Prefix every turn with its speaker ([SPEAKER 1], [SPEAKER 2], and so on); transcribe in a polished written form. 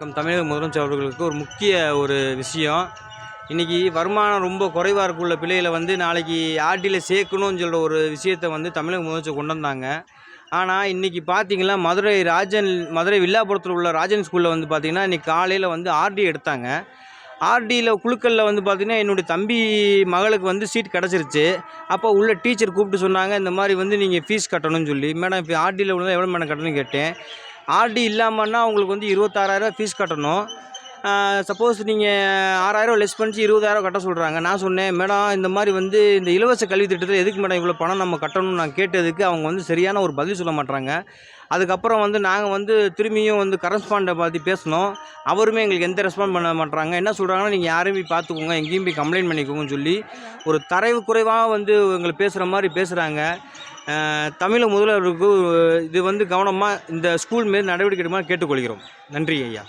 [SPEAKER 1] தமிழக முதலமைச்சர் அவர்களுக்கு ஒரு முக்கிய விஷயம். இன்றைக்கி வருமானம் ரொம்ப குறைவாக இருக்குள்ள பிள்ளைகளை நாளைக்கு ஆர்டியில் சேர்க்கணும்னு சொல்கிற ஒரு விஷயத்தை தமிழக முதலமைச்சர் கொண்டு வந்தாங்க. ஆனால் இன்றைக்கி பார்த்திங்கன்னா மதுரை வில்லாபுரத்தில் உள்ள ராஜன் ஸ்கூலில் பார்த்திங்கன்னா இன்றைக்கி காலையில் ஆர்டி எடுத்தாங்க. ஆர்டியில் குழுக்களில் பார்த்திங்கன்னா என்னுடைய தம்பி மகளுக்கு சீட் கிடச்சிருச்சு. அப்போ உள்ள டீச்சர் கூப்பிட்டு சொன்னாங்க, இந்த மாதிரி நீங்கள் ஃபீஸ் கட்டணும்னு சொல்லி. மேடம் இப்போ ஆர்டியில் உள்ளதாக எவ்வளோ மேடம் கட்டணும்னு கேட்டேன். ஆர்டி இல்லாமல்னா உங்களுக்கு 26,000 ஃபீஸ் கட்டணும். சப்போஸ் நீங்கள் 6,000 லெஸ் பண்ணிச்சு 20,000 கட்ட சொல்கிறாங்க. நான் சொன்னேன், மேடம் இந்த மாதிரி இந்த இலவச கல்வி திட்டத்தில் எதுக்கு மேடம் இவ்வளோ பணம் நம்ம கட்டணும்னு நான் கேட்டதுக்கு அவங்க சரியான ஒரு பதில் சொல்ல மாட்டாங்க. அதுக்கப்புறம் நாங்கள் திரும்பியும் கரஸ்பாண்டை பார்த்து பேசினோம். அவருமே எங்களுக்கு எந்த ரெஸ்பாண்ட் பண்ண மாட்டாங்க. என்ன சொல்கிறாங்கன்னா, நீங்கள் யாரையும் போய் பார்த்துக்கோங்க, எங்கேயும் போய் கம்ப்ளைண்ட் பண்ணிக்கோங்கன்னு சொல்லி ஒரு தரைவு குறைவாக எங்களை பேசுகிற மாதிரி பேசுகிறாங்க. தமிழக முதல்வருக்கு இது கவனமாக இந்த ஸ்கூல் மீது நடவடிக்கை எடுக்குமாறு கேட்டுக்கொள்கிறோம். நன்றி ஐயா.